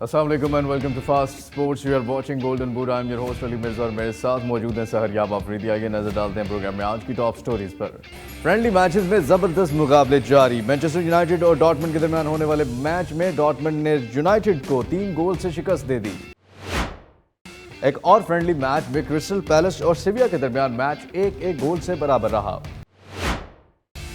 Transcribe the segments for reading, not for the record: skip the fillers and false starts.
अस्सलाम वालेकुम and welcome to fast sports. You are watching golden boot. I am your host Ali Mirza और मेरे साथ मौजूद हैं सहरयाब अफरीदी। आइए नजर डालते हैं प्रोग्राम में आज की टॉप स्टोरीज पर। फ्रेंडली मैचेस में जबरदस्त मुकाबले जारी। मैनचेस्टर यूनाइटेड और डॉर्टमुंड के दरमियान होने वाले मैच में डॉर्टमुंड ने यूनाइटेड को 3 गोल से शिकस्त दे दी। एक और फ्रेंडली मैच में क्रिस्टल पैलेस और सिविया के दरमियान मैच 1-1 गोल से बराबर रहा।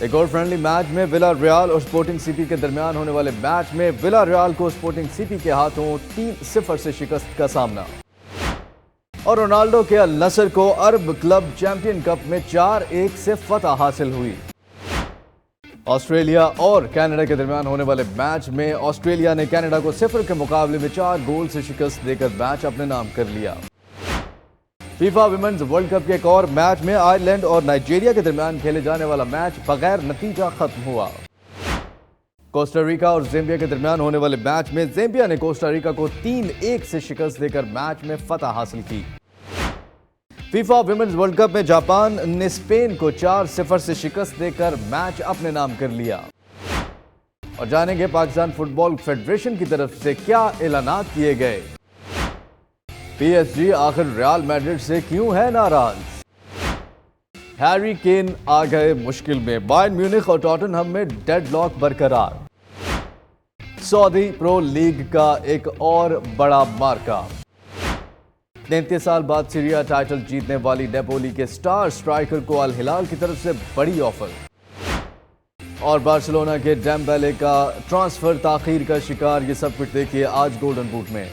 एक और फ्रेंडली मैच में विला रियाल और स्पोर्टिंग सीपी के दरमियान होने वाले मैच में विला रियाल को स्पोर्टिंग सीपी के हाथों 3-0 से शिकस्त का सामना। और रोनाल्डो के अल नसर को अरब क्लब चैंपियन कप में 4-1 से फतह हासिल हुई। ऑस्ट्रेलिया और कनाडा के दरमियान होने वाले मैच में ऑस्ट्रेलिया ने कनाडा को 0 के मुकाबले में 4 गोल से शिकस्त देकर मैच अपने नाम कर लिया। फीफा विमेंस वर्ल्ड कप के एक और मैच में आयरलैंड और नाइजीरिया के दरमियान खेले जाने वाला मैच बगैर नतीजा खत्म हुआ। कोस्टारिका और ज़ाम्बिया के दरमियान होने वाले मैच में ज़ाम्बिया ने कोस्टारिका को 3-1 से शिकस्त देकर मैच में फतह हासिल की। फीफा विमेंस वर्ल्ड कप में जापान ने स्पेन को 4-0 से शिकस्त देकर मैच अपने नाम कर लिया। और जानेंगे पाकिस्तान फुटबॉल फेडरेशन की तरफ से क्या ऐलानात किए गए। PSG आखिर रियल मैड्रिड से क्यों है नाराज। हैरी केन आ गए मुश्किल में। बायर्न म्यूनिख और टॉटनहम में डेडलॉक बरकरार। सऊदी प्रो लीग का एक और बड़ा मार्का। 33 साल बाद सीरिया टाइटल जीतने वाली नेपोली के स्टार स्ट्राइकर को अल हिलाल की तरफ से बड़ी ऑफर। और बार्सिलोना के डेम्बेले का ट्रांसफर ताखीर का शिकार। ये सब कुछ देखिए आज गोल्डन बूट में।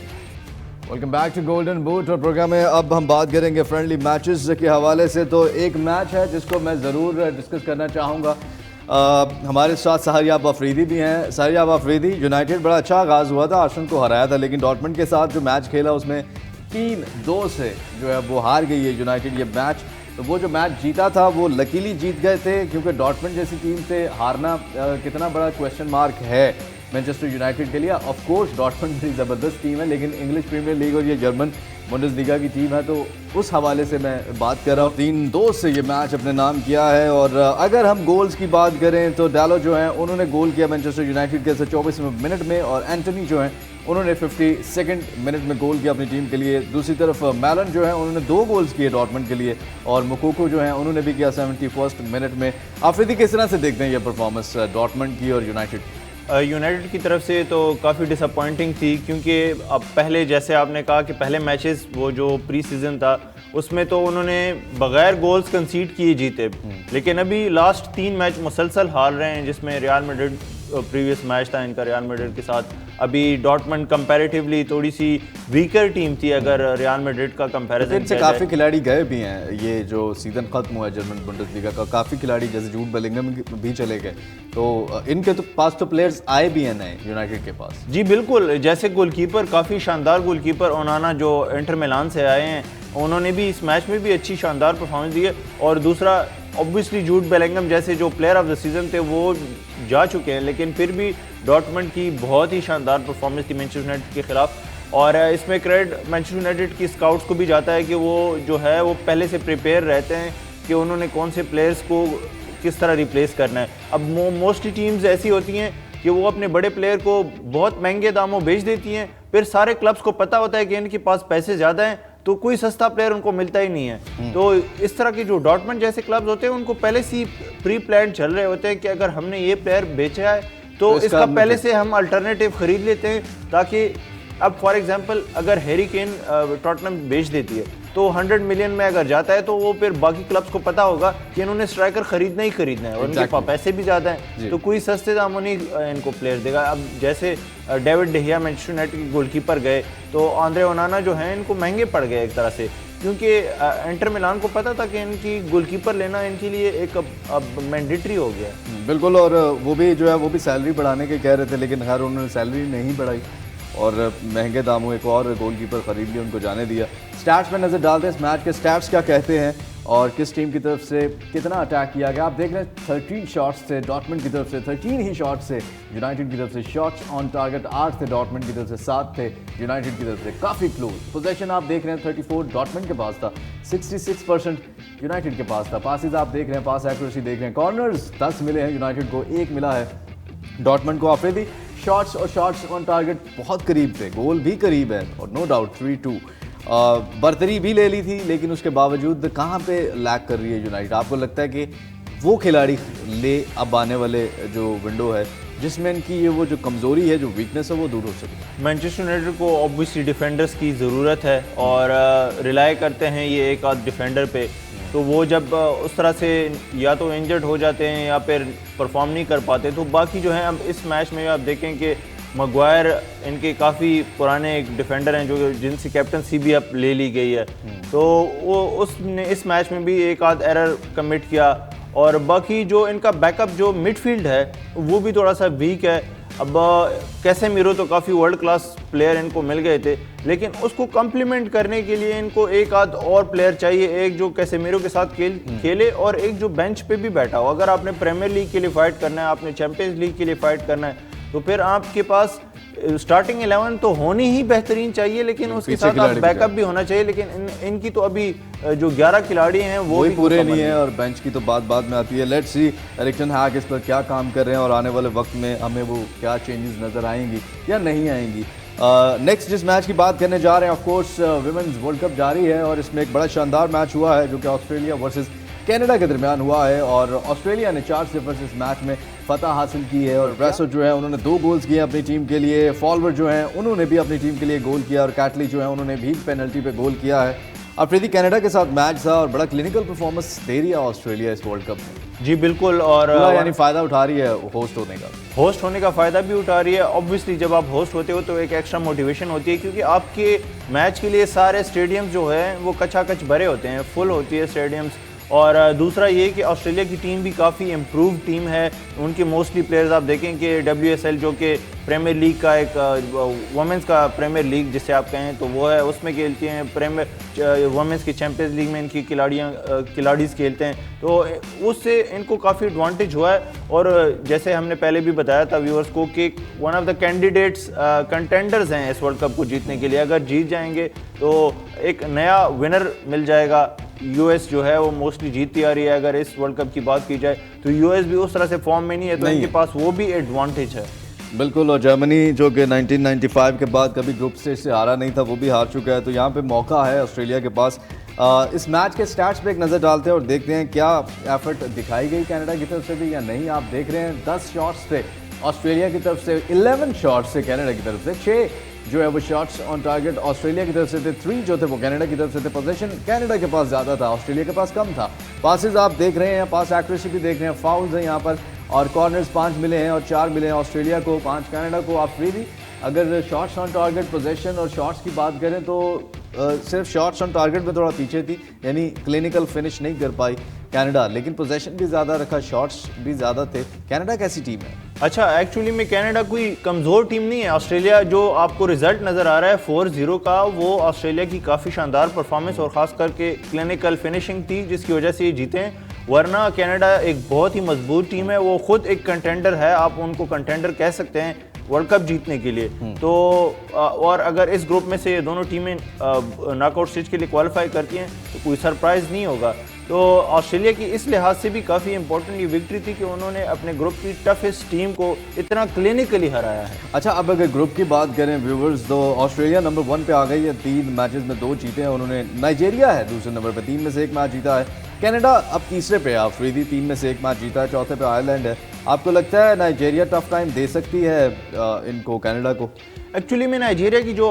Welcome back to golden boot. और प्रोग्राम में अब हम बात करेंगे फ्रेंडली मैचेस के हवाले से। तो एक मैच है जिसको मैं ज़रूर डिस्कस करना चाहूँगा। हमारे साथ सहरयाब अफरीदी भी हैं। सहरयाब अफरीदी, यूनाइटेड बड़ा अच्छा आगाज़ हुआ था, आर्सेनल को हराया था, लेकिन डॉर्टमुंड के साथ जो मैच खेला उसमें 3-2 से जो है वो हार गई है यूनाइटेड ये मैच। तो वो जो मैच जीता था वो लकीली जीत गए थे, क्योंकि डॉर्टमुंड जैसी टीम से हारना कितना बड़ा क्वेश्चन मार्क है मैनचेस्टर यूनाइटेड के लिए। ऑफ कोर्स डॉर्टमुंड बड़ी ज़बरदस्त टीम है, लेकिन इंग्लिश प्रीमियर लीग और ये जर्मन बुंडेसलीगा की टीम है, तो उस हवाले से मैं बात कर रहा हूँ। 3-2 से ये मैच अपने नाम किया है। और अगर हम गोल्स की बात करें तो डालो जो है उन्होंने गोल किया मैनचेस्टर यूनाइटेड के 24वें मिनट में, और एंटनी जो है उन्होंने 52nd मिनट में गोल किया अपनी टीम के लिए। दूसरी तरफ मैलन जो है उन्होंने 2 गोल्स किए डॉर्टमुंड के लिए, और मुकोको जो है उन्होंने भी किया 71st मिनट में। आफरीदी किस तरह से देखते हैं ये परफॉर्मेंस डॉर्टमुंड की और यूनाइटेड की? यूनाइटेड की तरफ से तो काफ़ी डिसअपॉइंटिंग थी, क्योंकि अब पहले जैसे आपने कहा कि पहले मैचेस वो जो प्री सीज़न था उसमें तो उन्होंने बगैर गोल्स कंसीड किए जीते, लेकिन अभी लास्ट 3 मैच मुसलसल हार रहे हैं, जिसमें रियल मैड्रिड प्रीवियस मैच था इनका रियल मैड्रिड के साथ। अभी डॉर्टमुंड कंपैरेटिवली थोड़ी सी वीकर टीम थी अगर रियल मैड्रिड का कंपैरिजन इनसे काफ़ी खिलाड़ी गए भी हैं। ये जो सीज़न ख़त्म हुआ है जर्मन बुंडेसलीगा का, काफ़ी खिलाड़ी जैसे जूड बेलिंगम भी चले गए, तो इनके तो पास तो प्लेयर्स आए भी हैं नए यूनाइटेड के पास। जी बिल्कुल, जैसे गोलकीपर काफ़ी शानदार गोलकीपर ओनाना जो इंटर मिलान से आए हैं, उन्होंने भी इस मैच में भी अच्छी शानदार परफॉर्मेंस दी है। और दूसरा ऑब्वियसली जूड बेलिंगम जैसे जो प्लेयर ऑफ द सीज़न थे वो जा चुके हैं, लेकिन फिर भी डॉर्टमुंड की बहुत ही शानदार परफॉर्मेंस थी मैनचेस्टर यूनाइटेड के खिलाफ। और इसमें क्रेडिट मैनचेस्टर यूनाइटेड की स्काउट्स को भी जाता है कि वो जो है वो पहले से प्रिपेयर रहते हैं कि उन्होंने कौन से प्लेयर्स को किस तरह रिप्लेस करना है। अब मोस्टली टीम्स ऐसी होती हैं कि वो अपने बड़े प्लेयर को बहुत महंगे दामों बेच देती हैं, फिर सारे क्लब्स को पता होता है कि इनके पास पैसे ज़्यादा हैं, तो कोई सस्ता प्लेयर उनको मिलता ही नहीं है। तो इस तरह के जो डॉर्टमुंड जैसे क्लब्स होते हैं उनको पहले से प्री प्लान चल रहे होते हैं कि अगर हमने ये प्लेयर बेचा है तो इसका पहले से हम अल्टरनेटिव खरीद लेते हैं, ताकि अब फॉर एग्जांपल अगर हैरी केन टॉटनहम बेच देती है तो 100 मिलियन में अगर जाता है तो वो फिर बाकी क्लब्स को पता होगा कि इन्होंने स्ट्राइकर खरीदना ही खरीदना है, और उनके पास पैसे भी ज़्यादा हैं, तो कोई सस्ते दामों नहीं इनको प्लेयर देगा। अब जैसे डेविड डेहिया मैनचेस्टर यूनाइटेड के गोलकीपर गए, तो आंद्रे ओनाना जो हैं इनको महंगे पड़ गए एक तरह से, क्योंकि इंटर मिलान को पता था कि इनकी गोलकीपर लेना इनके लिए एक अब मैंडेटरी हो गया। बिल्कुल, और वो भी जो है वो भी सैलरी बढ़ाने के कह रहे थे, लेकिन खैर उन्होंने सैलरी नहीं बढ़ाई और महंगे दामों एक और गोलकीपर खरीद लिया, उनको जाने दिया। स्टैट्स में नज़र डालते हैं, इस मैच के स्टैट्स क्या कहते हैं और किस टीम की तरफ से कितना अटैक किया गया। आप देख रहे हैं 13 शॉट्स थे डॉर्टमुंड की तरफ से, 13 ही शॉट्स से यूनाइटेड की तरफ से। शॉट्स ऑन टारगेट 8 थे डॉर्टमुंड की तरफ से, 7 थे यूनाइटेड की तरफ से। काफ़ी क्लोज पोजीशन आप देख रहे हैं, 34 डॉर्टमुंड के पास था, 66% यूनाइटेड के पास था। पासिस आप देख रहे हैं, पास एक्यूरेसी देख रहे हैं, कॉर्नर्स 10 मिले हैं यूनाइटेड को, 1 मिला है डॉर्टमुंड को। आफरीदी शॉट्स और शॉट्स ऑन टारगेट बहुत करीब थे, गोल भी करीब है और नो डाउट 3-2 बर्तरी भी ले ली थी, लेकिन उसके बावजूद कहाँ पे लैक कर रही है यूनाइटेड? आपको लगता है कि वो खिलाड़ी ले अब आने वाले जो विंडो है जिसमें इनकी ये वो जो कमज़ोरी है, जो वीकनेस है, वो दूर हो सके? मैनचेस्टर यूनाइटेड को ऑब्वियसली डिफेंडर्स की ज़रूरत है और रिलाई करते हैं ये एक आध डिफेंडर पे, तो वो जब उस तरह से या तो इंजर्ड हो जाते हैं या फिर परफॉर्म नहीं कर पाते, तो बाकी जो है अब इस मैच में आप देखें कि मैग्वायर इनके काफ़ी पुराने एक डिफेंडर हैं जो जिनसे कैप्टनसी भी अब ले ली गई है, तो वो उसने इस मैच में भी एक आध एरर कमिट किया और बाकी जो इनका बैकअप जो मिडफील्ड है वो भी थोड़ा सा वीक है। अब कैसेमीरो तो काफ़ी वर्ल्ड क्लास प्लेयर इनको मिल गए थे, लेकिन उसको कम्प्लीमेंट करने के लिए इनको एक आध और प्लेयर चाहिए, एक जो कैसेमीरो के साथ खेले और एक जो बेंच पे भी बैठा हो। अगर आपने प्रीमियर लीग के लिए फ़ाइट करना है, आपने चैंपियंस लीग के लिए फ़ाइट करना है, तो फिर आपके पास स्टार्टिंग 11 तो होनी ही बेहतरीन चाहिए, लेकिन उसके साथ आप बैकअप भी होना चाहिए। लेकिन इनकी तो अभी जो 11 खिलाड़ी हैं वो भी पूरे नहीं है और बेंच की तो बाद में आती है। लेट्स सी एरिक टेन हैग इस पर क्या काम कर रहे हैं और आने वाले वक्त में हमें वो क्या चेंजेस नज़र आएंगी या नहीं आएंगी। नेक्स्ट जिस मैच की बात करने जा रहे हैं, of course women's world cup जारी है और इसमें एक बड़ा शानदार मैच हुआ है जो कि ऑस्ट्रेलिया वर्सेस कनाडा के दरमियान हुआ है और ऑस्ट्रेलिया ने 4-0 इस मैच में फतह हासिल की है और ब्रेसो जो है उन्होंने 2 गोल्स किए अपनी टीम के लिए, फॉलवर्ड जो हैं उन्होंने भी अपनी टीम के लिए गोल किया और कैटली जो है उन्होंने भी पेनल्टी पे गोल किया है। अफरीदी कनाडा के साथ मैच था और बड़ा क्लिनिकल परफॉर्मेंस दे रही है ऑस्ट्रेलिया इस वर्ल्ड कप में। जी बिल्कुल, और यानी फ़ायदा उठा रही है होस्ट होने का फ़ायदा भी उठा रही है। ऑब्वियसली जब आप होस्ट होते हो तो एक एक्स्ट्रा मोटिवेशन होती है, क्योंकि आपके मैच के लिए सारे स्टेडियम्स जो है वो कचाकच भरे होते हैं, फुल होती है स्टेडियम्स। और दूसरा ये कि ऑस्ट्रेलिया की टीम भी काफ़ी इम्प्रूव टीम है, उनके मोस्टली प्लेयर्स आप देखें कि WSL जो कि प्रीमियर लीग का एक वुमेंस का प्रीमियर लीग जिसे आप कहें तो वो है, उसमें खेलती हैं। प्रीमियर वुमेंस की चैंपियंस लीग में इनकी खिलाड़ीज़ खेलते हैं, तो उससे इनको काफ़ी एडवांटेज हुआ है। और जैसे हमने पहले भी बताया था व्यूअर्स को कि one of the candidates contenders हैं इस वर्ल्ड कप को जीतने के लिए। अगर जीत जाएंगे तो एक नया विनर मिल जाएगा। US जो है वो मोस्टली जीतती आ रही है। अगर इस वर्ल्ड कप की बात की जाए तो US भी उस तरह से फॉर्म में नहीं है, तो इनके पास वो भी एडवांटेज है। बिल्कुल, और जर्मनी जो कि 1995 के बाद कभी ग्रुप स्टेज से हारा नहीं था वो भी हार चुका है, तो यहाँ पे मौका है ऑस्ट्रेलिया के पास। इस मैच के स्टैट्स पे एक नज़र डालते हैं और देखते हैं क्या एफर्ट दिखाई गई कनाडा की तरफ से भी या नहीं। आप देख रहे हैं 10 शॉट्स थे ऑस्ट्रेलिया की तरफ से, 11 शॉट्स थे कनाडा की तरफ से, 6 जो है वो शॉट्स ऑन टारगेट ऑस्ट्रेलिया की तरफ से थे, 3 जो थे वो कनाडा की तरफ से थे। पोजीशन कनाडा के पास ज़्यादा था, ऑस्ट्रेलिया के पास कम था। पासेस आप देख रहे हैं, पास एक्यूरेसी भी देख रहे हैं, फाउल्स हैं यहाँ पर और कॉर्नर्स 5 मिले हैं और 4 मिले हैं ऑस्ट्रेलिया को, 5 कनाडा को। आप फ्री अगर शॉट्स ऑन टारगेट पोजीशन और शॉट्स की बात करें तो सिर्फ शॉट्स ऑन टारगेट में थोड़ा पीछे थी, यानी क्लिनिकल फिनिश नहीं कर पाई कनाडा, लेकिन पोजीशन भी ज़्यादा रखा, शॉट्स भी ज़्यादा थे। कनाडा कैसी टीम है? अच्छा, एक्चुअली में कनाडा कोई कमज़ोर टीम नहीं है। ऑस्ट्रेलिया जो आपको रिजल्ट नज़र आ रहा है 4-0 का, वो ऑस्ट्रेलिया की काफ़ी शानदार परफॉर्मेंस और ख़ास करके क्लिनिकल फिनिशिंग थी जिसकी वजह से ये जीते हैं। वरना कनाडा एक बहुत ही मजबूत टीम है, वो खुद एक कंटेंडर है, आप उनको कंटेंडर कह सकते हैं वर्ल्ड कप जीतने के लिए। तो और अगर इस ग्रुप में से ये दोनों टीमें नॉकआउट स्टेज के लिए क्वालिफाई करती हैं तो कोई सरप्राइज़ नहीं होगा। तो ऑस्ट्रेलिया की इस लिहाज से भी काफ़ी इंपॉर्टेंट ये विक्ट्री थी कि उन्होंने अपने ग्रुप की टफेस्ट टीम को इतना क्लिनिकली हराया है। अच्छा, अब अगर ग्रुप की बात करें व्यूवर्स, तो ऑस्ट्रेलिया नंबर 1 पे आ गई है, 3 मैचेस में 2 जीते हैं उन्होंने। नाइजीरिया है दूसरे नंबर पे, 3 में से 1 मैच जीता है। कनाडा अब तीसरे पे है, अफरीदी 3 में से 1 मैच जीता है। चौथे पे आयरलैंड है। आपको लगता है नाइजीरिया टफ टाइम दे सकती है इनको, कनाडा को? एक्चुअली में नाइजीरिया की जो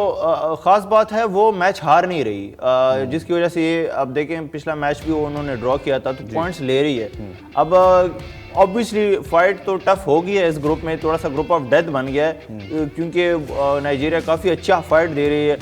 ख़ास बात है वो मैच हार नहीं रही, जिसकी वजह से ये अब देखें पिछला मैच भी उन्होंने ड्रॉ किया था, तो पॉइंट्स ले रही है। अब ऑब्वियसली फाइट तो टफ हो गई है इस ग्रुप में, थोड़ा सा ग्रुप ऑफ डेथ बन गया है, क्योंकि नाइजीरिया काफ़ी अच्छा फाइट दे रही है।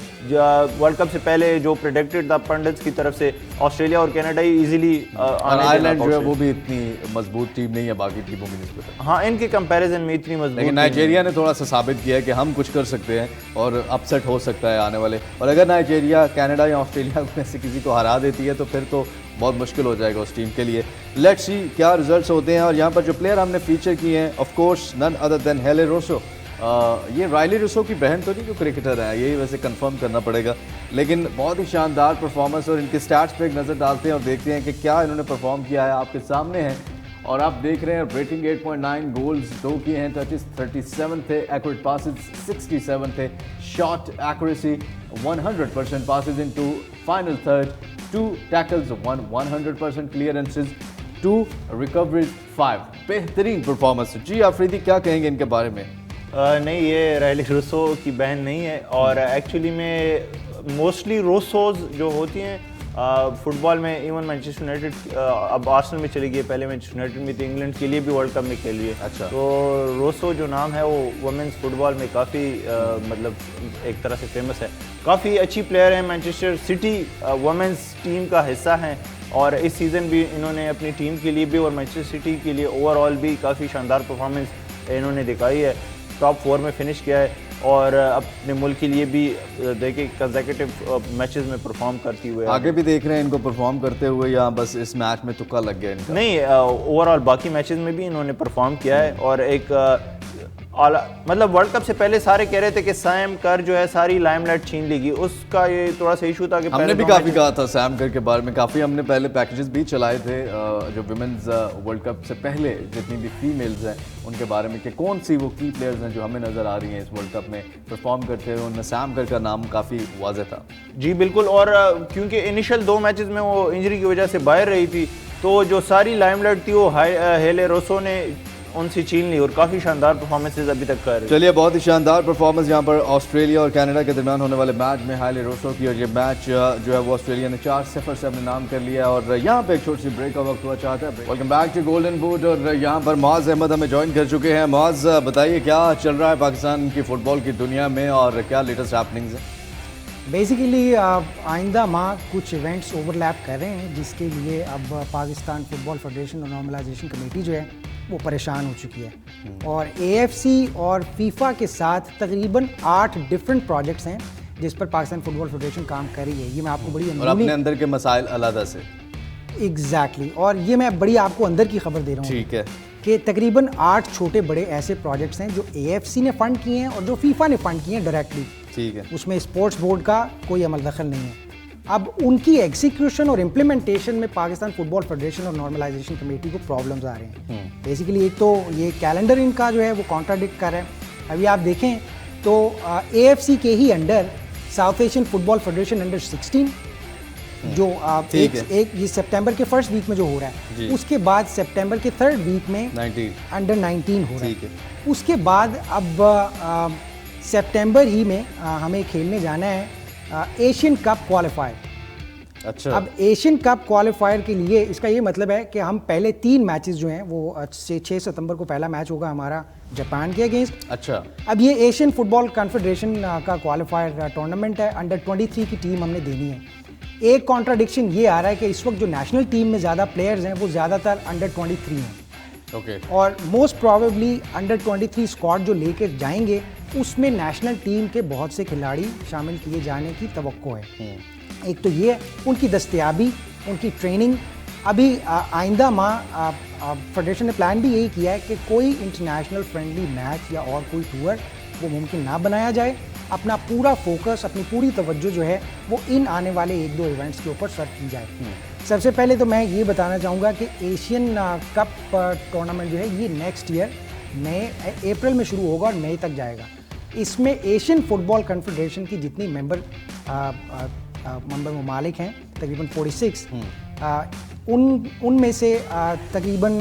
वर्ल्ड कप से पहले जो प्रेडिक्टेड था पंडित्स की तरफ से, ऑस्ट्रेलिया और कनाडा ही इजीली आयरलैंड जो है वो भी इतनी मजबूत टीम नहीं है बाकी टीमों की निस्बत। हाँ, इनके कंपैरिजन में इतनी मजबूत, लेकिन नाइजीरिया ने थोड़ा सा साबित किया है कि हम कुछ कर सकते हैं और अपसेट हो सकता है आने वाले। और अगर नाइजीरिया कनाडा या ऑस्ट्रेलिया में से किसी को हरा देती है तो फिर तो बहुत मुश्किल हो जाएगा उस टीम के लिए। लेट्स सी क्या रिजल्ट्स होते हैं। और यहाँ पर जो प्लेयर हमने फीचर किए हैं, of course none other than Haley Rosso. ये राइली रोसो की बहन तो नहीं जो क्रिकेटर है, यही वैसे कंफर्म करना पड़ेगा, लेकिन बहुत ही शानदार परफॉर्मेंस। और इनके स्टैट्स पे एक नज़र डालते हैं और देखते हैं कि क्या इन्होंने परफॉर्म किया है। आपके सामने है और आप देख रहे हैं रेटिंग 8.9, गोल्स 2 किए हैं, टचेस 37 थे, एक्यूरेट पासेस 67 थे, shot accuracy 100% passes into final third, 2 tackles 100% clearances, 2 recoveries 5। बेहतरीन परफॉर्मेंस। जी आफरीदी क्या कहेंगे इनके बारे में? नहीं, ये रायली रूसो की बहन नहीं है और एक्चुअली में मोस्टली रूसोज जो होती हैं फुटबॉल में, इवन मैनचेस्टर यूनाइटेड अब आर्सेनल में चली गई, पहले मैनचेस्टर यूनाइटेड में थी, इंग्लैंड के लिए भी वर्ल्ड कप में खेल रही है। अच्छा। तो रूसो जो नाम है वो वुमेंस फुटबॉल में काफ़ी मतलब एक तरह से फेमस है, काफ़ी अच्छी प्लेयर है, मैनचेस्टर सिटी वुमेंस टीम का हिस्सा हैं और इस सीज़न भी इन्होंने अपनी टीम के लिए भी और मैनचेस्टर सिटी के लिए ओवरऑल भी काफ़ी शानदार परफॉर्मेंस इन्होंने दिखाई है, टॉप 4 में फिनिश किया है और अपने मुल्क के लिए भी देखिए कंसेक्यूटिव मैचेस में परफॉर्म करती हुए आगे भी देख रहे हैं इनको परफॉर्म करते हुए, या बस इस मैच में तुक्का लग गया इनका? नहीं, ओवरऑल बाकी मैचेस में भी इन्होंने परफॉर्म किया है और एक मतलब वर्ल्ड कप से पहले सारे कह रहे थे कि सैम कर जो है सारी लाइमलाइट छीन लेगी, उसका ये थोड़ा सा इशू था कि हमने भी काफ़ी कहा था सैम कर के बारे में, काफ़ी हमने पहले पैकेजेस भी चलाए थे जो विमेंस वर्ल्ड कप से पहले जितनी भी फीमेल्स हैं उनके बारे में कि कौन सी वो की प्लेयर्स हैं जो हमें नज़र आ रही हैं इस वर्ल्ड कप में परफॉर्म करते हुए, उनमें सैम कर का नाम काफ़ी वाज़ेह था। जी बिल्कुल, और क्योंकि इनिशियल 2 मैचेस में वो इंजरी की वजह से बाहर रही थी तो जो सारी लाइमलाइट थी वो हेले रोसो ने उनसे छीन ली और काफ़ी शानदार परफॉर्मेंसेज अभी तक कर रही है। चलिए, बहुत ही शानदार परफॉर्मेंस यहाँ पर ऑस्ट्रेलिया और कनाडा के दरमियान होने वाले मैच में हाइले रोसो की, और ये मैच जो है वो ऑस्ट्रेलिया ने 4-0 से अपने नाम कर लिया और यहाँ पे एक छोटी सी ब्रेक का वक्त हुआ चाहता है। Welcome back to golden boot और यहाँ पर मुआज़ अहमद हमें ज्वाइन कर चुके हैं। मुआज़, बताइए क्या चल रहा है पाकिस्तान की फुटबॉल की दुनिया में और क्या लेटेस्ट हैपनिंग्स हैं? बेसिकली आइंदा माह कुछ इवेंट्स ओवरलैप कर रहे हैं जिसके लिए अब पाकिस्तान फुटबॉल फेडरेशन और नॉर्मलाइजेशन कमेटी जो है वो परेशान हो चुकी है और AFC और फीफा के साथ तकरीबन 8 डिफरेंट प्रोजेक्ट्स हैं जिस पर पाकिस्तान फुटबॉल फेडरेशन काम कर रही है। ये मैं आपको बड़ी और अपने अंदर के मसाइल अलग से एग्जैक्टली और ये मैं बड़ी आपको अंदर की खबर दे रहा हूँ। ठीक है कि तकरीबन 8 छोटे बड़े ऐसे प्रोजेक्ट्स हैं जो AFC ने फंड किए हैं और जो फीफा ने फंड किए हैं डायरेक्टली। ठीक है, उसमें स्पोर्ट्स बोर्ड का कोई अमल दखल नहीं है। अब उनकी एग्जीक्यूशन और इम्प्लीमेंटेशन में पाकिस्तान फुटबॉल फेडरेशन और नॉर्मलाइजेशन कमेटी को प्रॉब्लम्स आ रहे हैं। बेसिकली एक तो ये कैलेंडर इनका जो है वो कॉन्ट्राडिक्ट कर रहा है। अभी आप देखें तो AFC के ही under South Asian Football Federation under 16 जो एक ये सितंबर के फर्स्ट वीक में जो हो रहा है, उसके बाद सितंबर के थर्ड वीक में अंडर 19 हो रहा है। उसके बाद अब सितंबर ही में हमें खेलने जाना है एशियन कप क्वालिफायर। अच्छा, अब एशियन कप क्वालिफायर के लिए इसका ये मतलब है कि हम पहले 3 मैचेस जो हैं वो 6 सितंबर को पहला मैच होगा हमारा जापान के अगेंस्ट। अच्छा, अब ये एशियन फुटबॉल कॉन्फेडरेशन का क्वालिफायर टूर्नामेंट है, अंडर 23 की टीम हमने देनी है। एक कॉन्ट्राडिक्शन ये आ रहा है कि इस वक्त जो नेशनल टीम में ज़्यादा प्लेयर्स हैं वो ज़्यादातर अंडर 23 हैं। ओके, और मोस्ट प्रोबेबली अंडर 23 स्क्वाड जो लेके जाएंगे उसमें नेशनल टीम के बहुत से खिलाड़ी शामिल किए जाने की तवक्को है। एक तो ये उनकी दस्तयाबी, उनकी ट्रेनिंग। अभी आइंदा माह फेडरेशन ने प्लान भी यही किया है कि कोई इंटरनेशनल फ्रेंडली मैच या और कोई टूर वो मुमकिन ना बनाया जाए। अपना पूरा फोकस, अपनी पूरी तवज्जो जो है वो इन आने वाले 1-2 इवेंट्स के ऊपर सर्व की जाए। सबसे पहले तो मैं ये बताना चाहूँगा कि एशियन कप टूर्नामेंट जो है ये नेक्स्ट ईयर अप्रैल में शुरू होगा और मई तक जाएगा। इसमें एशियन फुटबॉल कॉन्फेडरेशन की जितनी मेंबर ममालिक हैं तकरीबन 46, उनमें से तकरीबन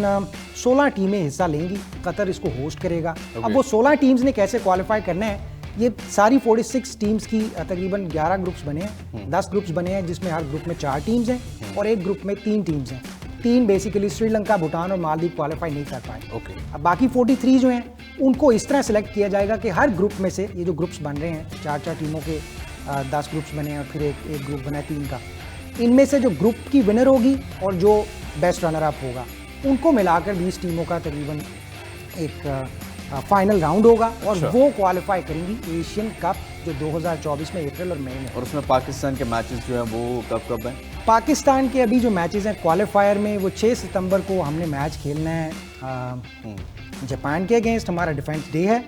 16 टीमें हिस्सा लेंगी। कतर इसको होस्ट करेगा। अब वो 16 टीम्स ने कैसे क्वालिफाई करना है, ये सारी 46 टीम्स की तकरीबन 11 ग्रुप्स बने हैं, 10 ग्रुप्स बने हैं जिसमें हर ग्रुप में 4 टीम्स हैं और एक ग्रुप में 3 टीम्स हैं। 3 बेसिकली श्रीलंका, भूटान और मालदीव क्वालिफाई नहीं कर पाए। अब बाकी 43 जो हैं उनको इस तरह सेलेक्ट किया जाएगा कि हर ग्रुप में से ये जो ग्रुप्स बन रहे हैं 4-4 टीमों के 10 ग्रुप्स बने हैं और फिर एक ग्रुप बना है 3 का, इनमें से जो ग्रुप की विनर होगी और जो बेस्ट रनर अप होगा उनको मिलाकर 20 टीमों का तकरीबन एक फाइनल राउंड होगा और वो क्वालिफाई करेंगी एशियन कप जो 2024 में अप्रैल और मई में। और उसमें पाकिस्तान के मैचेस जो हैं वो कब हैं? पाकिस्तान के अभी जो मैचेस हैं क्वालिफायर में वो 6 सितंबर को हमने मैच खेलना है जापान के अगेंस्ट। हमारा डिफेंस डे है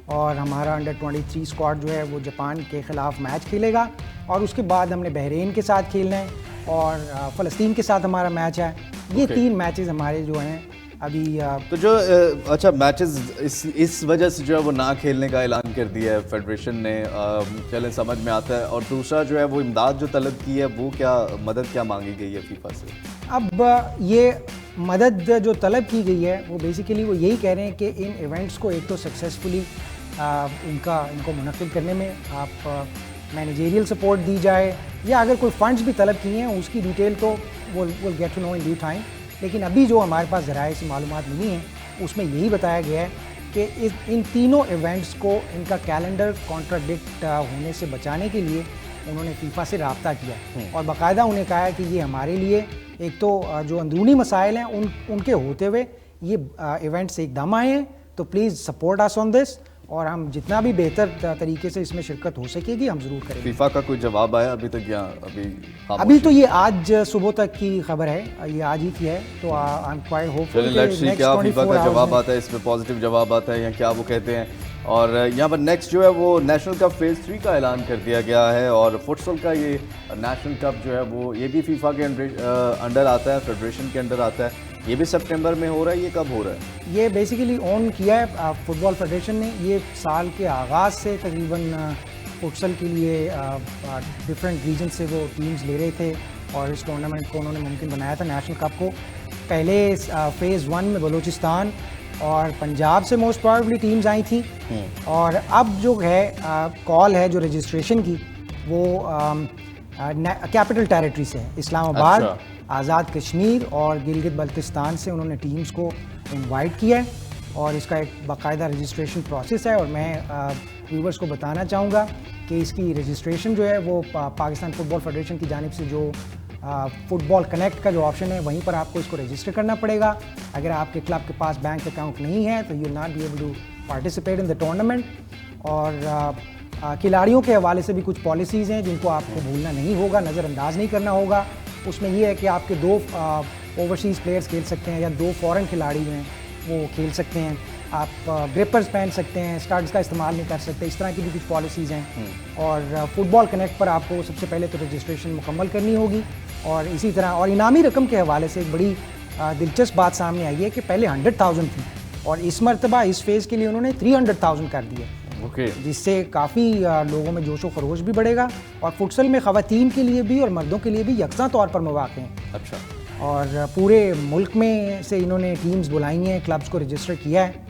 और हमारा अंडर 23 स्क्वाड जो है वो जापान के ख़िलाफ़ मैच खेलेगा और उसके बाद हमने बहरीन के साथ खेलना है और फ़लस्तीन के साथ हमारा मैच है। ये 3 मैचेस हमारे जो हैं अभी तो जो अच्छा मैचेस इस वजह से जो है वो ना खेलने का ऐलान कर दिया है फेडरेशन ने, चलें समझ में आता है। और दूसरा जो है वो इमदाद जो तलब की है वो क्या मदद क्या मांगी गई है फीफा से? अब ये मदद जो तलब की गई है वो बेसिकली वो यही कह रहे हैं कि इन इवेंट्स को एक तो सक्सेसफुली इनको मुनक्किद करने में आप मैनेजरियल सपोर्ट दी जाए, या अगर कोई फंड्स भी तलब किए हैं उसकी डिटेल तो will get to know in due time. लेकिन अभी जो हमारे पास ज़राए से मालूमात मिली हैं उसमें यही बताया गया है कि इन तीनों इवेंट्स को इनका कैलेंडर कॉन्ट्राडिक्ट होने से बचाने के लिए उन्होंने फीफा से रब्ता किया और बाकायदा उन्हें कहा है कि ये हमारे लिए एक तो जो अंदरूनी मसाइल हैं उनके होते हुए ये इवेंट्स एकदम आए हैं, तो please support us on this, और हम जितना भी बेहतर तरीके से इसमें शिरकत हो सकेगी हम ज़रूर करेंगे। फीफा का कोई जवाब आया अभी तक या अभी तो ये आज सुबह तक की खबर है, ये आज ही की है, तो आई एम क्वाइट होपफुल कि क्या फीफा का जवाब आता है, इसमें पॉजिटिव जवाब आता है या क्या वो कहते हैं। और यहाँ पर नेक्स्ट जो है वो नेशनल कप फेज़ 3 का ऐलान कर दिया गया है, और फुटसल का ये नेशनल कप जो है वो ये भी फीफा के अंडर आता है, फेडरेशन के अंडर आता है। ये भी सितंबर में हो रहा है, ये कब हो रहा है? ये बेसिकली ऑन किया है फुटबॉल फेडरेशन ने। ये साल के आगाज़ से तकरीबन फुटसल के लिए डिफरेंट रीजन से वो टीम्स ले रहे थे और इस टूर्नामेंट को उन्होंने मुमकिन बनाया था नेशनल कप को। पहले फ़ेज़ 1 में बलूचिस्तान और पंजाब से मोस्ट प्रॉबेबली टीम्स आई थी, और अब जो है कॉल है जो रजिस्ट्रेशन की वो कैपिटल टेरिटरी से है, इस्लामाबाद, अच्छा। आज़ाद कश्मीर और गिलगित बल्तिस्तान से उन्होंने टीम्स को इनवाइट किया है, और इसका एक बाकायदा रजिस्ट्रेशन प्रोसेस है। और मैं व्यूवर्स को बताना चाहूँगा कि इसकी रजिस्ट्रेशन जो है वो पाकिस्तान फुटबॉल फेडरेशन की जानिब से जो फुटबॉल कनेक्ट का जो ऑप्शन है वहीं पर आपको इसको रजिस्टर करना पड़ेगा। अगर आपके क्लब के पास बैंक अकाउंट नहीं है तो you not be able to participate in the tournament. और खिलाड़ियों के हवाले से भी कुछ पॉलिसीज़ हैं जिनको आपको भूलना नहीं होगा, नज़रअंदाज नहीं करना होगा। उसमें ये है कि आपके 2 ओवरसीज़ प्लेयर्स खेल सकते हैं या 2 फॉरेन खिलाड़ी हैं वो खेल सकते हैं। आप ग्रिपर्स पहन सकते हैं, स्टड्स का इस्तेमाल नहीं कर सकते, इस तरह की भी कुछ पॉलिसीज़ हैं। और फुटबॉल कनेक्ट पर आपको सबसे पहले तो रजिस्ट्रेशन मुकम्मल करनी होगी, और इसी तरह और इनामी रकम के हवाले से एक बड़ी दिलचस्प बात सामने आई है कि पहले 100,000 थी और इस मरतबा इस फेज़ के लिए उन्होंने 300,000 कर दिया, जिससे काफ़ी लोगों में जोशो खरोश भी बढ़ेगा। और फुटसल में ख़वातीन के लिए भी और मर्दों के लिए भी यकसा तौर पर मौक़े हैं। अच्छा। और पूरे मुल्क में से इन्होंने टीम्स बुलाई हैं, क्लब्स को रजिस्टर किया है।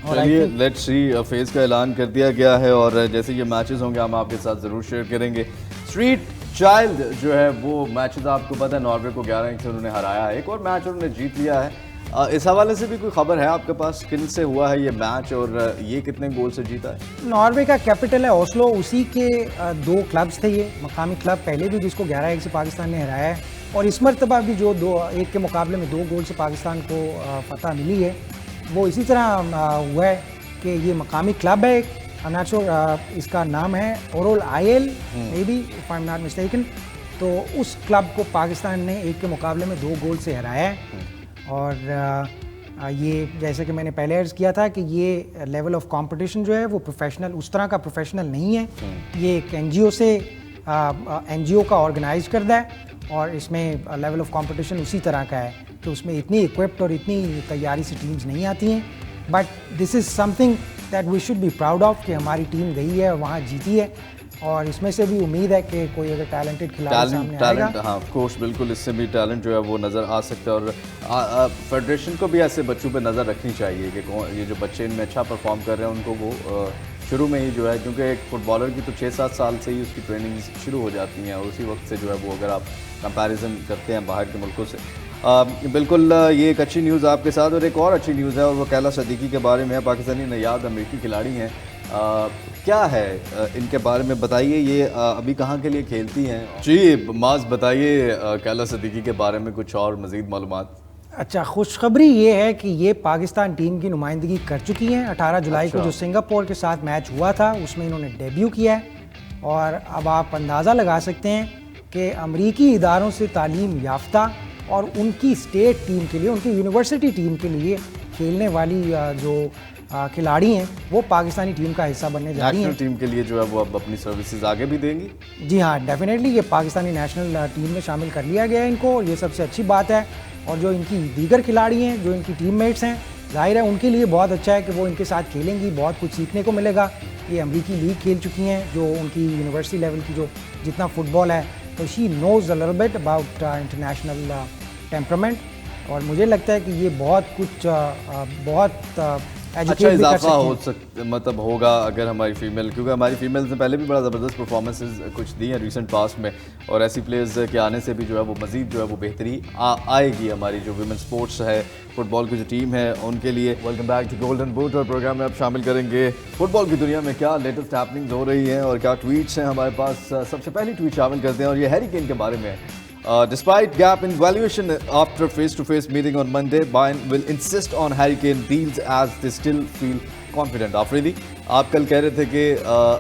और चलिए लेट्स सी, फेज़ का ऐलान कर दिया गया है, और जैसे ये मैचेस होंगे हम आपके साथ ज़रूर शेयर करेंगे। स्ट्रीट चाइल्ड जो है वो मैचेस आपको पता है नॉर्वे को 11-1 से उन्होंने हराया है, एक और मैच उन्होंने जीत लिया है। इस हवाले से भी कोई खबर है आपके पास, किन से हुआ है ये मैच और ये कितने गोल से जीता है? नॉर्वे का कैपिटल है ओस्लो, उसी के 2 क्लब्स थे ये मकामी क्लब, पहले भी जिसको 11-1 से पाकिस्तान ने हराया है, और इस मरतबा भी जो 2-1 के मुकाबले में 2 गोल से पाकिस्तान को फतह मिली है वो इसी तरह हुआ है कि ये मकामी क्लब है। आई एम नॉट श्योर इसका नाम है ओरोल आयल maybe if I am not mistaken. तो उस क्लब को पाकिस्तान ने 1 के मुकाबले में 2 गोल से हराया है। और ये जैसे कि मैंने पहले अर्ज़ किया था कि ये लेवल ऑफ कंपटीशन जो है वो प्रोफेशनल उस तरह का प्रोफेशनल नहीं है, ये एक एनजीओ से एनजीओ का ऑर्गेनाइज करता है, और इसमें लेवल ऑफ कंपटीशन उसी तरह का है कि उसमें इतनी इक्विप्ड और इतनी तैयारी से टीम्स नहीं आती हैं। But this is something that we should be proud of कि हमारी टीम गई है और वहाँ जीती है, और इसमें से भी उम्मीद है कि कोई अगर टैलेंटेड खिलाड़ी सामने आएगा। हाँ ऑफ कोर्स, बिल्कुल इससे भी टैलेंट जो है वो नज़र आ सकता है, और फेडरेशन को भी ऐसे बच्चों पे नज़र रखनी चाहिए कि ये जो बच्चे इनमें अच्छा परफॉर्म कर रहे हैं उनको वो शुरू में ही जो है, क्योंकि एक फुटबॉलर की तो 6-7 साल से ही उसकी ट्रेनिंग शुरू हो जाती हैं, और उसी वक्त से जो है वो अगर आप कंपैरिजन करते हैं बाहर के मुल्कों से। बिल्कुल ये एक अच्छी न्यूज़ आपके साथ, और एक और अच्छी न्यूज़ है और वो कैला सदीकी के बारे में है। पाकिस्तानी नयाद अमेरिकी खिलाड़ी हैं, क्या है इनके बारे में बताइए, ये अभी कहाँ के लिए खेलती हैं? जी माज बताइए कैला सदीकी के बारे में कुछ और मज़ीद मालूमात। अच्छा, खुशखबरी ये है कि ये पाकिस्तान टीम की नुमाइंदगी कर चुकी हैं। 18 जुलाई को जो सिंगापुर के साथ मैच हुआ था उसमें इन्होंने डेब्यू किया है, और अब आप अंदाज़ा लगा सकते हैं कि अमरीकी इदारों से तालीम याफ्ता और उनकी स्टेट टीम के लिए, उनकी यूनिवर्सिटी टीम के लिए खेलने वाली जो खिलाड़ी हैं वो पाकिस्तानी टीम का हिस्सा बनने जा रही हैं। नेशनल टीम के लिए जो है वो अब अपनी सर्विसेज आगे भी देंगी। जी हाँ, डेफिनेटली ये पाकिस्तानी नेशनल टीम में शामिल कर लिया गया है इनको, और ये सबसे अच्छी बात है। और जो इनकी दीगर खिलाड़ी हैं, जो इनकी टीममेट्स हैं, जाहिर है उनके लिए बहुत अच्छा है कि वो इनके साथ खेलेंगी, बहुत कुछ सीखने को मिलेगा। ये अमेरिकी लीग खेल चुकी हैं, जो उनकी यूनिवर्सिटी लेवल की जो जितना फुटबॉल है, तो she knows a little bit about international temperament. और मुझे लगता है कि ये बहुत कुछ बहुत अच्छा इजाफा हो मतलब होगा अगर हमारी फीमेल, क्योंकि हमारी फीमेल्स ने पहले भी बड़ा ज़बरदस्त परफॉर्मेंसेस कुछ दी हैं रिसेंट पास्ट में, और ऐसी प्लेयर्स के आने से भी जो है वो मज़ीद जो है वो बेहतरी आएगी हमारी जो विमेन स्पोर्ट्स है, फुटबॉल की जो टीम है उनके लिए। Welcome back to golden boot, और प्रोग्राम में आप शामिल करेंगे फुटबॉल की दुनिया में क्या लेटेस्ट हैपनिंग्स हो रही हैं और क्या ट्वीट्स हैं हमारे पास। सबसे पहली ट्वीट शामिल करते हैं और ये हैरी केन के बारे में है। Despite gap in valuation after face-to-face meeting on Monday, Bayern will insist on Harry Kane deals as they still feel confident. Afridi, आप कल कह रहे थे कि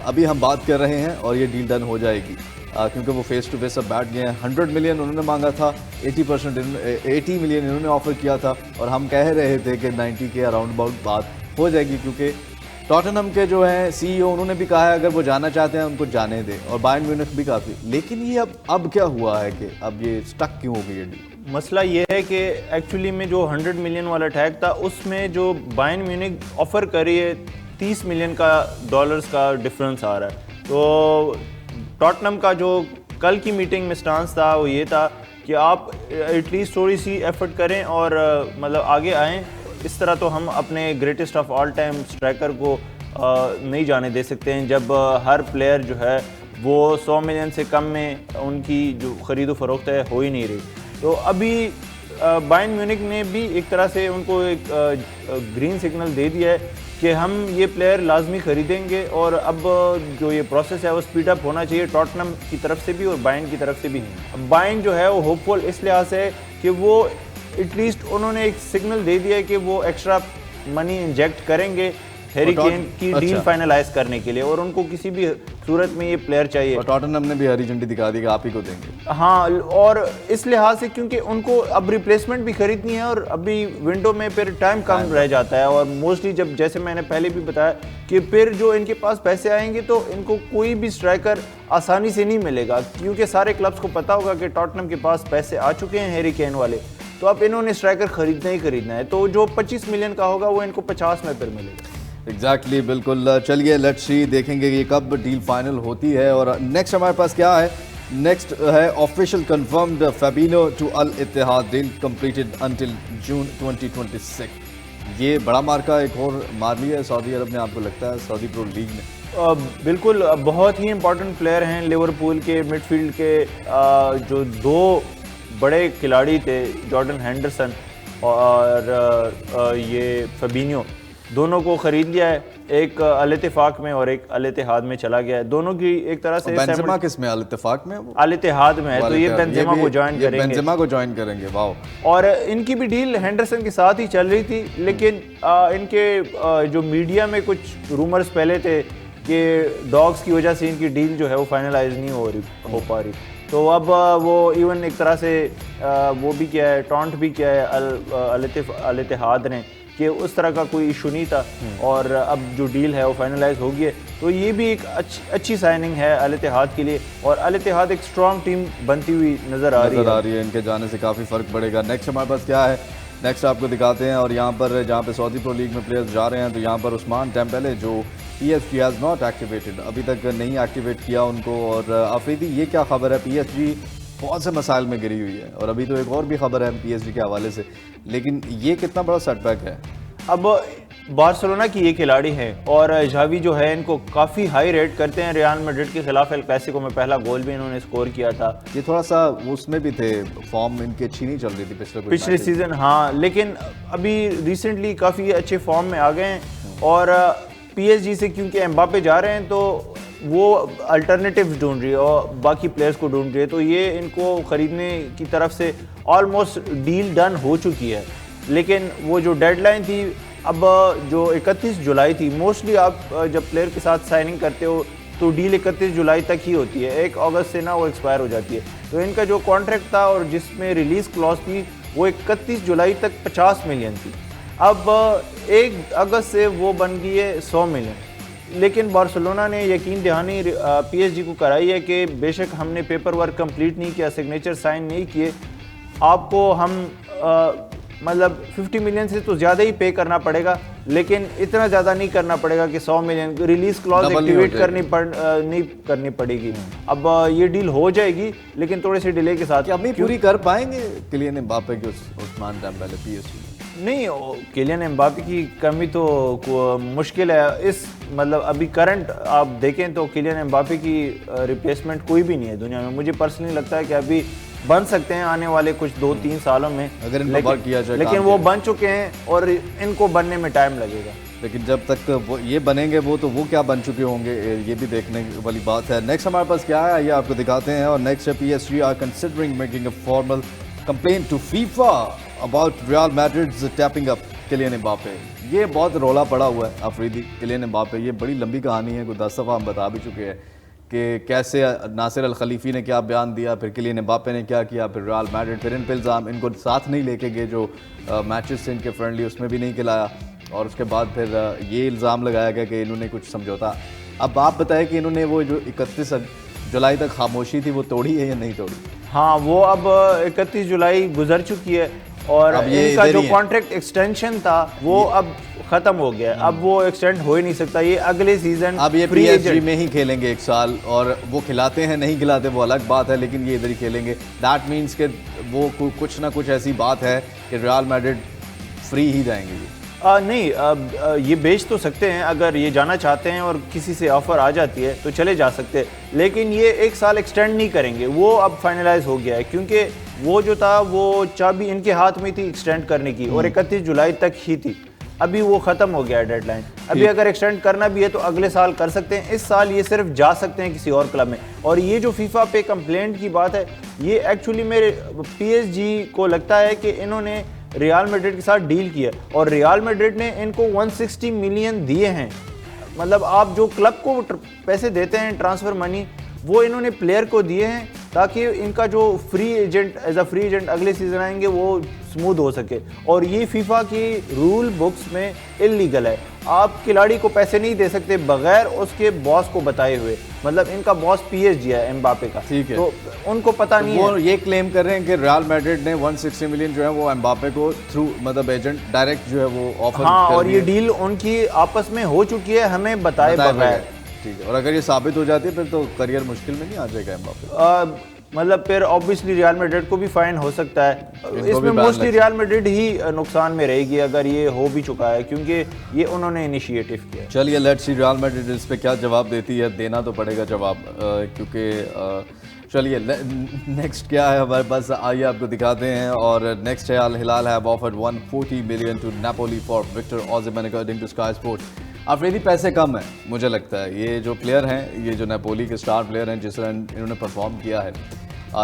अभी हम बात कर रहे हैं और ये डील डन हो जाएगी, क्योंकि वो फेस टू फेस अब बैठ गए हैं। 100 मिलियन उन्होंने मांगा था, 80 मिलियन इन्होंने ऑफर किया था, और हम कह रहे थे कि 90 के अराउंड अबाउट बात हो जाएगी, क्योंकि टॉटनहम के जो हैं सीईओ उन्होंने भी कहा है अगर वो जाना चाहते हैं उनको जाने दें, और बायर्न म्यूनिख भी काफ़ी। लेकिन ये अब क्या हुआ है कि अब ये स्टक क्यों हो गई है डील? मसला ये है कि एक्चुअली में जो 100 मिलियन वाला टैग था उसमें जो बायर्न म्यूनिख ऑफ़र कर रही है 30 मिलियन का डॉलर्स का डिफरेंस आ रहा है। तो टॉटनहम का जो कल की मीटिंग में स्टांस था वो ये था कि आप एटलीस्ट थोड़ी सी एफर्ट करें और मतलब आगे आएँ। इस तरह तो हम अपने greatest of all time striker को नहीं जाने दे सकते हैं जब हर प्लेयर जो है वो 100 मिलियन से कम में उनकी जो ख़रीदो फरोख्त है हो ही नहीं रही। तो अभी बायर्न म्यूनिख ने भी एक तरह से उनको एक ग्रीन सिग्नल दे दिया है कि हम ये प्लेयर लाजमी ख़रीदेंगे, और अब जो ये प्रोसेस है वो स्पीड अप होना चाहिए टॉटनहम की तरफ से भी और बायर्न की तरफ से भी। बायर्न जो है वो होपफुल इस लिहाज से कि वो एटलीस्ट उन्होंने एक सिग्नल दे दिया है कि वो एक्स्ट्रा मनी इंजेक्ट करेंगे हैरी केन की डील फाइनलाइज करने के लिए, और उनको किसी भी सूरत में ये प्लेयर चाहिए। और टॉटनहम ने भी हरी झंडी दिखा दी कि आप ही को देंगे। हाँ, और इस लिहाज से क्योंकि उनको अब रिप्लेसमेंट भी खरीदनी है और अभी विंडो में फिर टाइम कम रह जाता है, और मोस्टली जब जैसे मैंने पहले भी बताया कि फिर जो इनके पास पैसे आएंगे तो इनको कोई भी स्ट्राइकर आसानी से नहीं मिलेगा, क्योंकि सारे क्लब्स को पता होगा कि टॉटनहम के पास पैसे आ चुके हैं हैरी केन वाले, तो अब इन्होंने स्ट्राइकर खरीदना ही खरीदना है। तो जो 25 मिलियन का होगा वो इनको 50 में फिर मिलेगा। एग्जैक्टली बिल्कुल। चलिए लेट्स सी, देखेंगे कि कब डील फाइनल होती है। और नेक्स्ट हमारे पास क्या है? नेक्स्ट है official confirmed Fabinho to Al Ittihad, deal completed until June 2026। ये बड़ा मार्का एक और मार लिया है सऊदी अरब ने, आपको लगता है, सऊदी प्रो लीग ने? बिल्कुल, बहुत ही इंपॉर्टेंट प्लेयर हैं लिवरपूल के मिडफील्ड के, जो दो बड़े खिलाड़ी थे जॉर्डन हेंडरसन और ये फैबिनो, दोनों को ख़रीद लिया है। एक अल इत्तेफाक में और एक अल इत्तेहाद में चला गया है। दोनों की एक तरह से बेंजेमा किस में? अल इत्तेफाक में, अल इत्तेहाद में है, तो ये बेंजेमा को ज्वाइन करेंगे। बेंजेमा को ज्वाइन करेंगे, वाह। और इनकी भी डील हेंडरसन के साथ ही चल रही थी, लेकिन इनके जो मीडिया में कुछ रूमर्स पहले थे कि डॉग्स की वजह से इनकी डील जो है वो फाइनलाइज नहीं हो पा रही। तो अब वो इवन एक तरह से वो भी किया है, टॉन्ट भी किया है अल इत्तेहाद ने कि उस तरह का कोई इशू नहीं था, और अब जो डील है वो फाइनलाइज हो गई है। तो ये भी एक अच्छी साइनिंग है अल इत्तेहाद के लिए, और अल इत्तेहाद एक स्ट्रॉन्ग टीम बनती हुई नज़र आ रही है। इनके जाने से काफ़ी फ़र्क पड़ेगा। नेक्स्ट हमारे पास क्या है? नेक्स्ट आपको दिखाते हैं, और यहाँ पर जहाँ पे सऊदी प्रो लीग में प्लेयर्स जा रहे हैं, तो यहाँ पर उस्मान डेम्बेले जो PSG हैज़ नॉट एक्टिवेटेड, अभी तक नहीं एक्टिवेट किया उनको। और आफरीदी, ये क्या खबर है? PSG बहुत से मसाइल में गिरी हुई है, और अभी तो एक और भी खबर है PSG के हवाले से, लेकिन ये कितना बड़ा सेटबैक है? अब बार्सिलोना की ये खिलाड़ी हैं, और जावी जो है इनको काफ़ी हाई रेट करते हैं। रियल मैड्रिड के खिलाफ एल क्लासिको में पहला गोल भी इन्होंने स्कोर किया था। ये थोड़ा सा उसमें भी थे, फॉर्म इनकी अच्छी नहीं चल रही थी पिछले सीजन, हाँ, लेकिन अभी रिसेंटली काफ़ी अच्छे फॉर्म में आ गए हैं। और PSG से क्योंकि एम्बापे जा रहे हैं तो वो अल्टरनेटिव्स ढूंढ रही है और बाकी प्लेयर्स को ढूंढ रही है, तो ये इनको ख़रीदने की तरफ से ऑलमोस्ट डील डन हो चुकी है। लेकिन वो जो डेडलाइन थी अब जो 31 जुलाई थी, मोस्टली आप जब प्लेयर के साथ साइनिंग करते हो तो डील 31 जुलाई तक ही होती है, 1 अगस्त से ना वो एक्सपायर हो जाती है। तो इनका जो कॉन्ट्रैक्ट था और जिसमें रिलीज़ क्लॉज थी वो 31 जुलाई तक 50 मिलियन थी। अब 1 अगस्त से वो बन गई है 100 मिलियन। लेकिन बार्सिलोना ने यकीन दहानी PSG को कराई है कि बेशक हमने पेपर वर्क कंप्लीट नहीं किया, सिग्नेचर साइन नहीं किए, आपको हम मतलब 50 मिलियन से तो ज़्यादा ही पे करना पड़ेगा, लेकिन इतना ज़्यादा नहीं करना पड़ेगा कि 100 मिलियन रिलीज क्लॉज एक्टिवेट नहीं करनी पड़ेगी। अब ये डील हो जाएगी, लेकिन थोड़े से डिले के साथ। अभी पूरी कर पाएंगे किलियन एम्बापे के उस्मान डेम्बेले पीएसजी? नहीं, किलियन एम्बापे की कमी तो मुश्किल है इस मतलब अभी करंट आप देखें तो किलियन एम्बापे की रिप्लेसमेंट कोई भी नहीं है दुनिया में। मुझे पर्सनली लगता है कि अभी बन सकते हैं आने वाले कुछ 2-3 सालों में, अगर इनको वर्क किया जाए, लेकिन वो बन चुके हैं और इनको बनने में टाइम लगेगा। लेकिन जब तक वो ये बनेंगे वो तो वो क्या बन चुके होंगे ये भी देखने वाली बात है। नेक्स्ट हमारे पास क्या है ये आपको दिखाते हैं। और नेक्स्ट है PSG are considering making a formal complaint to FIFA about Real Madrid's tapping up Kylian Mbappe. ये बहुत रौला पड़ा हुआ है अफरीदी किलियन एम्बापे। ये बड़ी लंबी कहानी है, कोई 10 दफ़ा हम बता भी चुके हैं कि कैसे नासिर अल खलीफी ने क्या बयान दिया, फिर किलियन एम्बापे ने क्या किया, फिर रियल मैड्रिड, फिर इन पे इल्ज़ाम इनको साथ नहीं लेके गए जो मैचेस थे इनके फ्रेंडली उसमें भी नहीं खिलाया, और उसके बाद फिर ये इल्ज़ाम लगाया गया कि इन्होंने कुछ समझौता। अब आप बताएं कि इन्होंने वो जो 31 जुलाई तक खामोशी थी वो तोड़ी है या नहीं तोड़ी? हाँ, वो अब 31 जुलाई गुजर चुकी है और अब इनका जो कॉन्ट्रैक्ट एक्सटेंशन था वो अब खत्म हो गया है। अब वो एक्सटेंड हो ही नहीं सकता, ये अगले सीजन अब ये PSG में ही खेलेंगे 1 साल, और वो खिलाते हैं नहीं खिलाते वो अलग बात है, लेकिन ये इधर ही खेलेंगे। दैट मीन्स कि वो कुछ ना कुछ ऐसी बात है कि रियल मैड्रिड फ्री ही जाएंगे। नहीं, अब ये बेच तो सकते हैं, अगर ये जाना चाहते हैं और किसी से ऑफर आ जाती है तो चले जा सकते हैं, लेकिन ये 1 साल एक्सटेंड नहीं करेंगे। वो अब फाइनलाइज हो गया है क्योंकि वो जो था वो चाबी इनके हाथ में थी एक्सटेंड करने की, और 31 जुलाई तक ही थी। अभी वो ख़त्म हो गया है डेडलाइन। अभी अगर एक्सटेंड करना भी है तो अगले साल कर सकते हैं, इस साल ये सिर्फ जा सकते हैं किसी और क्लब में। और ये जो फीफा पे कंप्लेंट की बात है, ये एक्चुअली मेरे PSG को लगता है कि इन्होंने रियल मैड्रिड के साथ डील किया और रियल मैड्रिड ने इनको 160 मिलियन दिए हैं। मतलब आप जो क्लब को पैसे देते हैं ट्रांसफ़र मनी, वो इन्होंने प्लेयर को दिए हैं ताकि इनका जो free agent as a free agent अगले सीज़न आएंगे वो स्मूथ हो सके। और ये फीफा की रूल बुक्स में इलीगल है। आप खिलाड़ी को पैसे नहीं दे सकते बगैर उसके बॉस को बताए हुए। मतलब इनका बॉस PSG है एम्बापे का, ठीक है, तो उनको पता नहीं वो है। ये क्लेम कर रहे हैं कि रियल मैड्रिड ने 160 मिलियन जो है वो एम्बापे को थ्रू मतलब एजेंट डायरेक्ट जो है वो ऑफर। हाँ, और ये डील उनकी आपस में हो चुकी है हमें बताए बगैर। ठीक है, और अगर ये साबित हो जाती है फिर तो करियर मुश्किल में नहीं आ जाएगा एम्बापे? मतलब फिर ऑब्वियसली रियल मैड्रिड को भी फाइन हो सकता है। इसमें मोस्टली रियल मैड्रिड ही नुकसान में रहेगी अगर ये हो भी चुका है, क्योंकि ये उन्होंने इनिशिएटिव किया। चलिए लेट्स सी रियल मैड्रिड इस पे क्या जवाब देती है। देना तो पड़ेगा जवाब, क्योंकि चलिए नेक्स्ट क्या है हमारे पास, आइए आपको दिखाते हैं। और नेक्स्ट है Al Hilal have offered 140 million to Napoli for Victor Osimhen according to Sky Sports. Afridi पैसे कम है मुझे लगता है। ये जो प्लेयर हैं, ये जो नापोली के स्टार प्लेयर हैं, जिस तरह इन्होंने परफॉर्म किया है,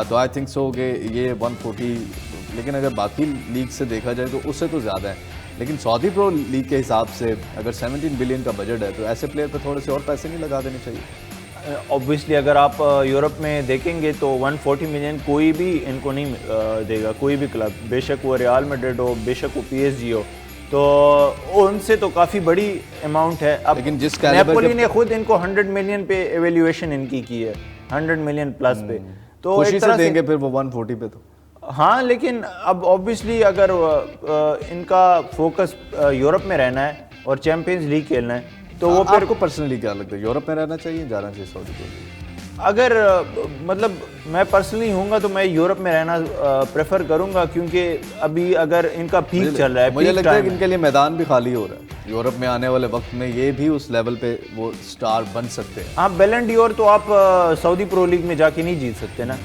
तो आई थिंक सो कि ये 140, लेकिन अगर बाकी लीग से देखा जाए तो उससे तो ज़्यादा है। लेकिन सऊदी प्रो लीग के हिसाब से अगर 17 बिलियन का बजट है तो ऐसे प्लेयर पे थोड़े से और पैसे नहीं लगा देने चाहिए? ऑब्वियसली अगर आप यूरोप में देखेंगे तो 140 मिलियन कोई भी इनको नहीं देगा, कोई भी क्लब, बेशक वो रियल मैड्रिड हो, बेशक वो PSG हो, तो उनसे तो काफ़ी बड़ी अमाउंट है। अब लेकिन जिस नेपोली ने खुद इनको 100 मिलियन पे एवेल्यूएशन इनकी की है, 100 मिलियन प्लस पे, तो खुशी से देंगे फिर वो 140 पे तो। हाँ, लेकिन अब ऑब्वियसली अगर इनका फोकस यूरोप में रहना है और चैंपियंस लीग खेलना है तो वो फिर आपको पर्सनली क्या लगता है, यूरोप में रहना चाहिए, जाना चाहिए सऊदी प्रो लीग? अगर मतलब मैं पर्सनली हूँगा तो मैं यूरोप में रहना प्रेफर करूँगा, क्योंकि अभी अगर इनका पीक चल रहा है, मुझे लगता है कि इनके लिए मैदान भी खाली हो रहा है। यूरोप में आने वाले वक्त में ये भी उस लेवल पे वो स्टार बन सकते हैं। हाँ, बैलन डी'ओर तो आप सऊदी प्रो लीग में जाके नहीं जीत सकते ना।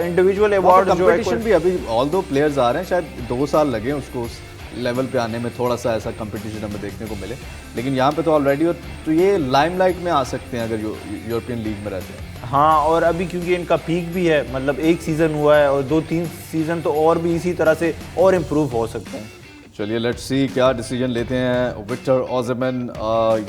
इंडिविजुअल अवार्ड जो कंपटीशन भी अभी ऑल दो प्लेयर्स आ रहे हैं, शायद 2 साल लगे उसको उस लेवल पे आने में, थोड़ा सा ऐसा कंपटीशन हमें देखने को मिले। लेकिन यहाँ पे तो ऑलरेडी, तो ये लाइमलाइट में आ सकते हैं अगर यूरोपियन लीग में रहते हैं। हाँ, और अभी क्योंकि इनका पीक भी है, मतलब 1 सीज़न हुआ है और 2-3 सीज़न तो और भी इसी तरह से और इम्प्रूव हो सकते हैं। चलिए लेट्स सी क्या डिसीजन लेते हैं विक्टर ओसिमन।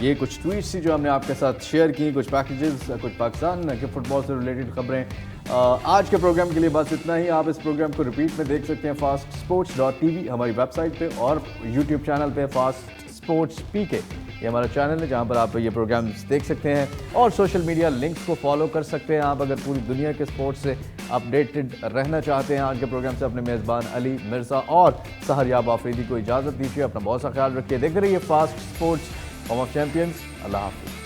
ये कुछ ट्वीट्स थी जो हमने आपके साथ शेयर की, कुछ पैकेजेस, कुछ पाकिस्तान के फुटबॉल से रिलेटेड खबरें। आज के प्रोग्राम के लिए बस इतना ही। आप इस प्रोग्राम को रिपीट में देख सकते हैं fastsports.tv हमारी वेबसाइट पे और यूट्यूब चैनल पे फास्ट स्पोर्ट्स PK। ये हमारा चैनल है जहाँ पर आप ये प्रोग्राम्स देख सकते हैं और सोशल मीडिया लिंक्स को फॉलो कर सकते हैं आप अगर पूरी दुनिया के स्पोर्ट्स से अपडेटेड रहना चाहते हैं। आज के प्रोग्राम से अपने मेज़बान अली मिर्ज़ा और सहरयाब आफरीदी को इजाज़त दीजिए। अपना बहुत सा ख्याल रखिए। देखते रहिए Fast Sports, home of champions. अल्लाह हाफिज़।